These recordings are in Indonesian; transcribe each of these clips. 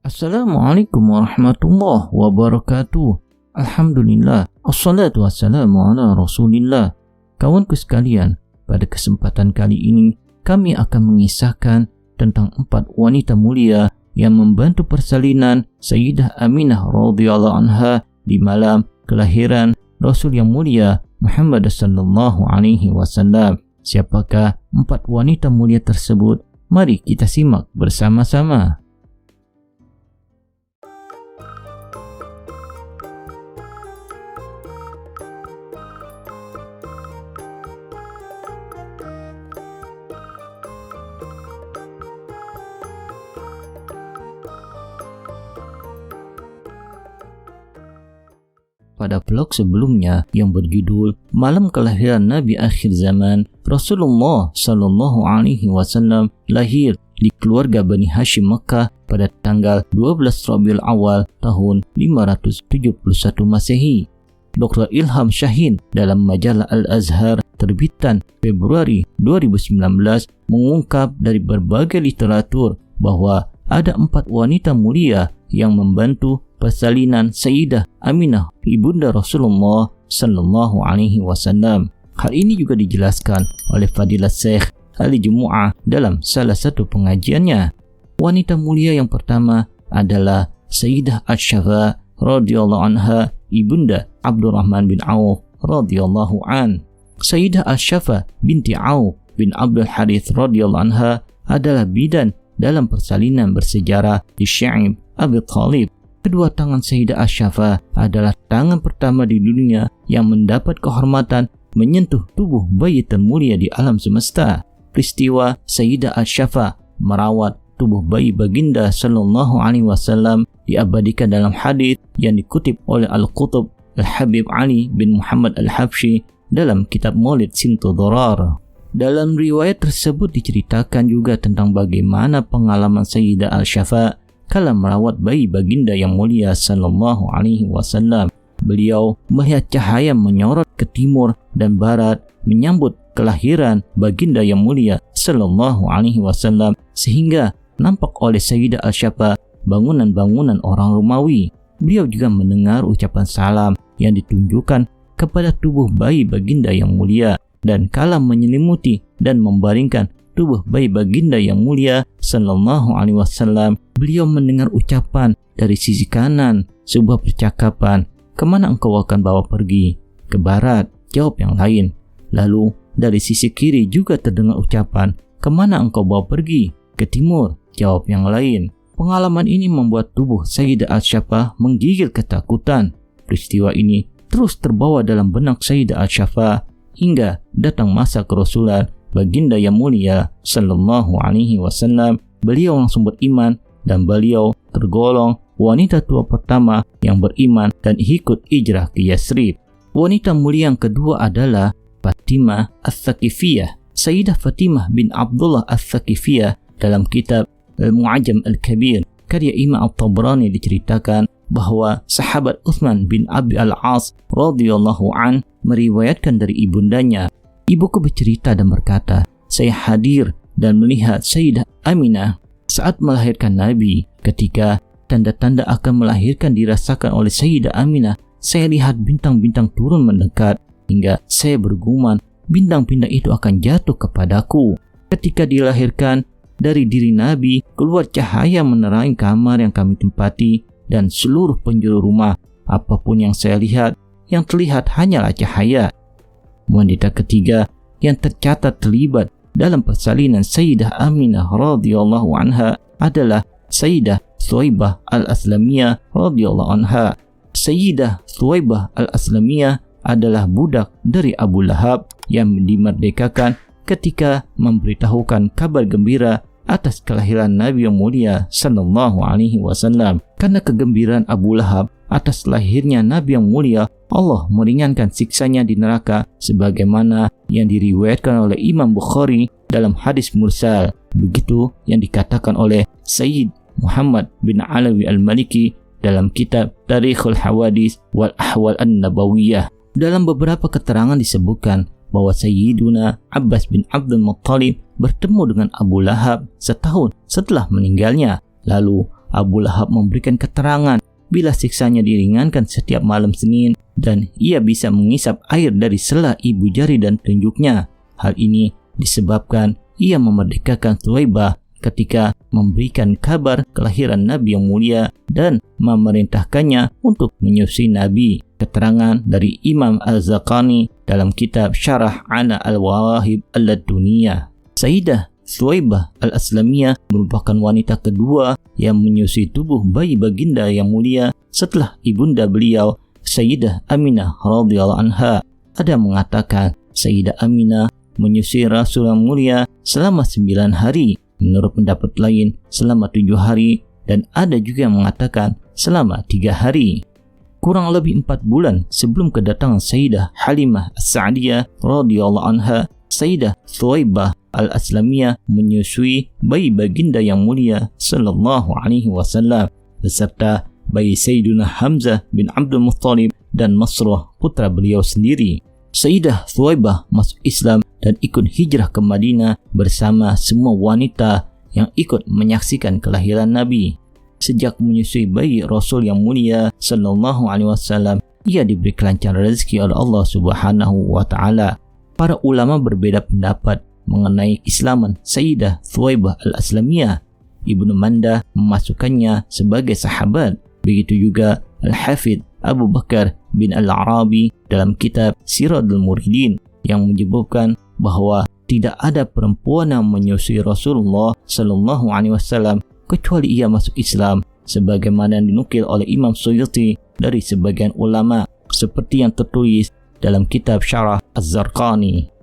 Assalamualaikum warahmatullahi wabarakatuh. Alhamdulillah, assalatu wassalamu ala rasulillah. Kawanku sekalian, pada kesempatan kali ini kami akan mengisahkan tentang 4 wanita mulia yang membantu persalinan Sayyidah Aminah radhiyallahu anha di malam kelahiran Rasul yang mulia Muhammad sallallahu alaihi wasallam. Siapakah 4 wanita mulia tersebut? Mari kita simak bersama-sama. Pada vlog sebelumnya yang berjudul Malam Kelahiran Nabi Akhir Zaman, Rasulullah Sallallahu Alaihi Wasallam lahir di keluarga Bani Hashim Mekah pada tanggal 12 Rabiul Awal tahun 571 Masehi. Dr. Ilham Shaheen dalam majalah Al-Azhar terbitan Februari 2019 mengungkap dari berbagai literatur bahwa ada 4 wanita mulia yang membantu persalinan Sayyidah Aminah ibunda Rasulullah sallallahu alaihi wasallam. Hal ini juga dijelaskan oleh Fadilat Syekh Ali Jumu'ah dalam salah satu pengajiannya. Wanita mulia yang pertama adalah Sayyidah Asy-Syafa radhiyallahu anha ibunda Abdurrahman bin Auf radhiyallahu an. Sayyidah Asy-Syafa binti Auf bin Abdul Harith radhiyallahu anha adalah bidan dalam persalinan bersejarah di Syaib Abi Thalib. Kedua tangan Sayyidah Asy-Syafa adalah tangan pertama di dunia yang mendapat kehormatan menyentuh tubuh bayi termulia di alam semesta. Peristiwa Sayyidah Asy-Syafa merawat tubuh bayi baginda sallallahu alaihi wasallam diabadikan dalam hadis yang dikutip oleh Al-Qutb Al-Habib Ali bin Muhammad Al-Habsyi dalam kitab Maulid Sintu Dorar. Dalam riwayat tersebut diceritakan juga tentang bagaimana pengalaman Sayyidah Asy-Syafa kala merawat bayi baginda yang mulia sallallahu alaihi wasallam. Beliau melihat cahaya menyorot ke timur dan barat menyambut kelahiran baginda yang mulia sallallahu alaihi wasallam, sehingga nampak oleh Sayyidah Asy-Syafa bangunan-bangunan orang Romawi. Beliau juga mendengar ucapan salam yang ditunjukkan kepada tubuh bayi baginda yang mulia, dan kala menyelimuti dan membaringkan tubuh bayi baginda yang mulia sallallahu alaihi wasallam, beliau mendengar ucapan dari sisi kanan, sebuah percakapan, "Kemana engkau akan bawa pergi?" "Ke barat," jawab yang lain. Lalu dari sisi kiri juga terdengar ucapan, "Kemana engkau bawa pergi?" "Ke timur," jawab yang lain. Pengalaman ini membuat tubuh Sayyidah Asy-Syafa menggigil ketakutan. Peristiwa ini terus terbawa dalam benak Sayyidah Asy-Syafa hingga datang masa kerasulan baginda yang mulia sallallahu alaihi wasallam. Beliau langsung beriman dan beliau tergolong wanita tua pertama yang beriman dan ikut hijrah ke Yasrib. Wanita mulia yang kedua adalah Fatimah Ats-Tsaqifiyah. Sayyidah Fatimah bin Abdullah Ats-Tsaqifiyah dalam kitab Al-Mu'ajam Al-Kabir karya Imam At-Tabrani diceritakan bahwa sahabat Utsman bin Abi Al-As radhiyallahu an meriwayatkan dari ibundanya, "Ibuku bercerita dan berkata, saya hadir dan melihat Sayyidah Aminah saat melahirkan Nabi. Ketika tanda-tanda akan melahirkan dirasakan oleh Sayyidah Aminah, saya lihat bintang-bintang turun mendekat hingga saya bergumam bintang-bintang itu akan jatuh kepadaku. Ketika dilahirkan, dari diri Nabi keluar cahaya menerangi kamar yang kami tempati dan seluruh penjuru rumah. Apapun yang saya lihat, yang terlihat hanyalah cahaya." Wanita ketiga yang tercatat terlibat dalam persalinan Sayyidah Aminah radhiyallahu anha adalah Sayyidah Thuwaibah Al-Aslamiyah radhiyallahu anha. Sayyidah Thuwaibah Al-Aslamiyah adalah budak dari Abu Lahab yang dimerdekakan ketika memberitahukan kabar gembira atas kelahiran Nabi yang mulia sallallahu alaihi wasallam. Karena kegembiraan Abu Lahab atas lahirnya Nabi yang mulia, Allah meringankan siksanya di neraka sebagaimana yang diriwayatkan oleh Imam Bukhari dalam hadis mursal. Begitu yang dikatakan oleh Sayyid Muhammad bin Alawi Al-Maliki dalam kitab Tarikhul Hawadis wal Ahwal An-Nabawiyah. Dalam beberapa keterangan disebutkan bahwa Sayyiduna Abbas bin Abdul Muttalib bertemu dengan Abu Lahab setahun setelah meninggalnya. Lalu Abu Lahab memberikan keterangan bila siksanya diringankan setiap malam Senin dan ia bisa mengisap air dari sela ibu jari dan tunjuknya. Hal ini disebabkan ia memerdekakan Thuwaibah ketika memberikan kabar kelahiran Nabi yang mulia dan memerintahkannya untuk menyusui Nabi. Keterangan dari Imam Al-Zaqani dalam kitab Syarah Ana Al-Wahib Al-Laduniyah. Sayyidah Thuwaibah Al-Aslamiyah merupakan wanita kedua yang menyusui tubuh bayi baginda yang mulia setelah ibunda beliau Sayyidah Aminah radhiyallahu anha. Ada mengatakan Sayyidah Aminah menyusui Rasul yang mulia selama 9 hari, menurut pendapat lain selama 7 hari, dan ada juga yang mengatakan selama 3 hari. Kurang lebih 4 bulan sebelum kedatangan Sayyidah Halimah As-Sa'diyah radhiyallahu anha, Sayyidah Thuwaibah Al-Aslamiyah menyusui bayi baginda yang mulia sallallahu alaihi wasallam beserta bayi Sayyiduna Hamzah bin Abdul Muttalib dan Masruh putra beliau sendiri. Sayyidah Thuwaibah masuk Islam dan ikut hijrah ke Madinah bersama semua wanita yang ikut menyaksikan kelahiran Nabi. Sejak menyusui bayi Rasul yang mulia sallallahu alaihi wasallam, ia diberi kelancaran rezeki oleh Allah Subhanahu wa taala. Para ulama berbeda pendapat mengenai keislaman Sayyidah Thuwaibah Al-Aslamiyah. Ibnu Mandah memasukkannya sebagai sahabat. Begitu juga Al-Hafidh Abu Bakar bin Al-Arabi dalam kitab Siradul Muridin yang menyebutkan bahwa tidak ada perempuan yang menyusui Rasulullah sallallahu alaihi wasallam kecuali ia masuk Islam, sebagaimana yang dinukil oleh Imam Suyuti dari sebagian ulama seperti yang tertulis dalam kitab Syarah Az-Zarqani.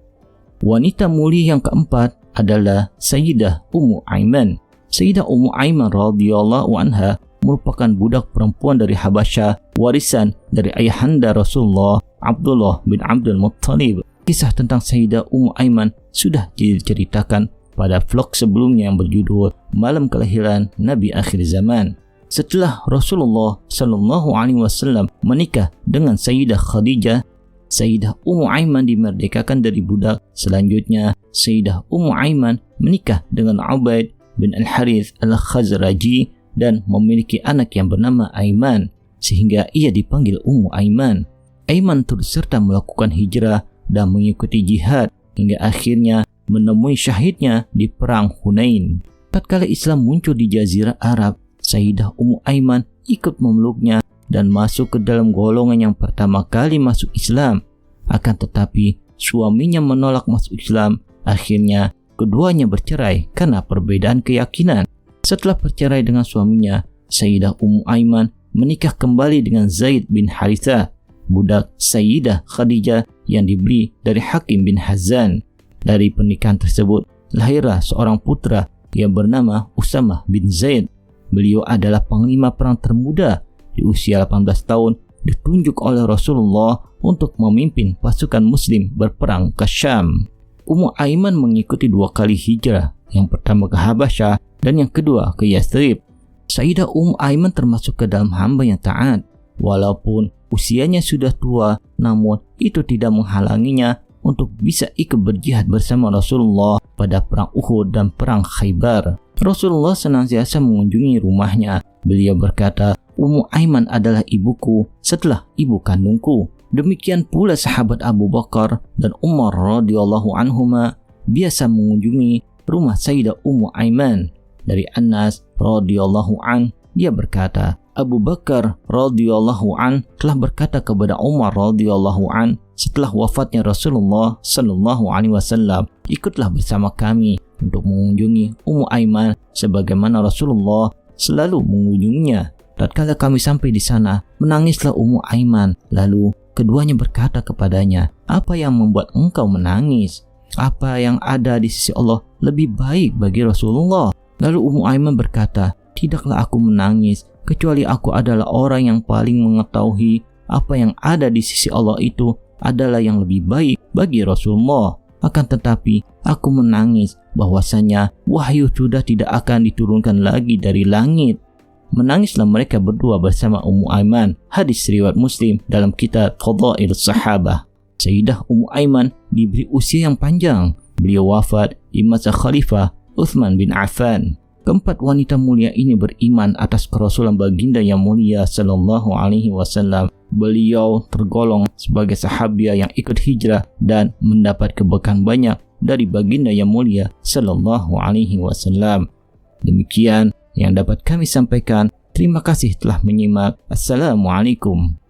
Wanita mulia yang keempat adalah Sayyidah Ummu Aiman. Sayyidah Ummu Aiman radhiyallahu anha merupakan budak perempuan dari Habasyah, warisan dari ayahanda Rasulullah Abdullah bin Abdul Muttalib. Kisah tentang Sayyidah Ummu Aiman sudah diceritakan pada vlog sebelumnya yang berjudul Malam Kelahiran Nabi Akhir Zaman. Setelah Rasulullah sallallahu alaihi wasallam menikah dengan Sayyidah Khadijah, Sayyidah Ummu Aiman dimerdekakan dari budak. Selanjutnya, Sayyidah Ummu Aiman menikah dengan Ubaid bin Al-Harith Al-Khazraji dan memiliki anak yang bernama Aiman, sehingga ia dipanggil Ummu Aiman. Aiman turut serta melakukan hijrah dan mengikuti jihad hingga akhirnya menemui syahidnya di perang Hunain. Tatkala Islam muncul di Jazirah Arab, Sayyidah Ummu Aiman ikut memeluknya dan masuk ke dalam golongan yang pertama kali masuk Islam. Akan tetapi suaminya menolak masuk Islam. Akhirnya keduanya bercerai karena perbedaan keyakinan. Setelah bercerai dengan suaminya, Sayyidah Ummu Aiman menikah kembali dengan Zaid bin Harithah, budak Sayyidah Khadijah yang dibeli dari Hakim bin Hazan. Dari pernikahan tersebut lahirlah seorang putra yang bernama Usamah bin Zaid. Beliau adalah panglima perang termuda. Di usia 18 tahun ditunjuk oleh Rasulullah untuk memimpin pasukan muslim berperang ke Syam. Ummu Aiman mengikuti 2 kali hijrah, yang pertama ke Habasyah dan yang kedua ke Yathrib. Sayyidah Ummu Aiman termasuk ke dalam hamba yang taat. Walaupun usianya sudah tua, namun itu tidak menghalanginya untuk bisa ikut berjihad bersama Rasulullah pada perang Uhud dan perang Khaybar. Rasulullah senantiasa mengunjungi rumahnya. Beliau berkata, Ummu Aiman adalah ibuku setelah ibu kandungku. Demikian pula sahabat Abu Bakar dan Umar radhiyallahu anhuma biasa mengunjungi rumah Sayyidah Ummu Aiman. Dari Anas radhiyallahu an, dia berkata, Abu Bakar radhiyallahu an telah berkata kepada Umar radhiyallahu an setelah wafatnya Rasulullah sallallahu alaihi wasallam, ikutlah bersama kami untuk mengunjungi Ummu Aiman sebagaimana Rasulullah selalu mengunjunginya. Tatkala kami sampai di sana, menangislah Ummu Aiman. Lalu keduanya berkata kepadanya, apa yang membuat engkau menangis? Apa yang ada di sisi Allah lebih baik bagi Rasulullah? Lalu Ummu Aiman berkata, tidaklah aku menangis kecuali aku adalah orang yang paling mengetahui apa yang ada di sisi Allah itu adalah yang lebih baik bagi Rasulullah. Akan tetapi aku menangis bahwasanya wahyu sudah tidak akan diturunkan lagi dari langit. Menangislah mereka berdua bersama Ummu Aiman. Hadis riwayat Muslim dalam kitab Fadailus Sahabah. Sayyidah Ummu Aiman diberi usia yang panjang. Beliau wafat di masa Khalifah Uthman bin Affan. Keempat wanita mulia ini beriman atas kerasulan baginda yang mulia sallallahu alaihi wasallam. Beliau tergolong sebagai sahabiah yang ikut hijrah dan mendapat keberkahan banyak dari baginda yang mulia sallallahu alaihi wasallam. Demikian yang dapat kami sampaikan. Terima kasih telah menyimak. Assalamualaikum.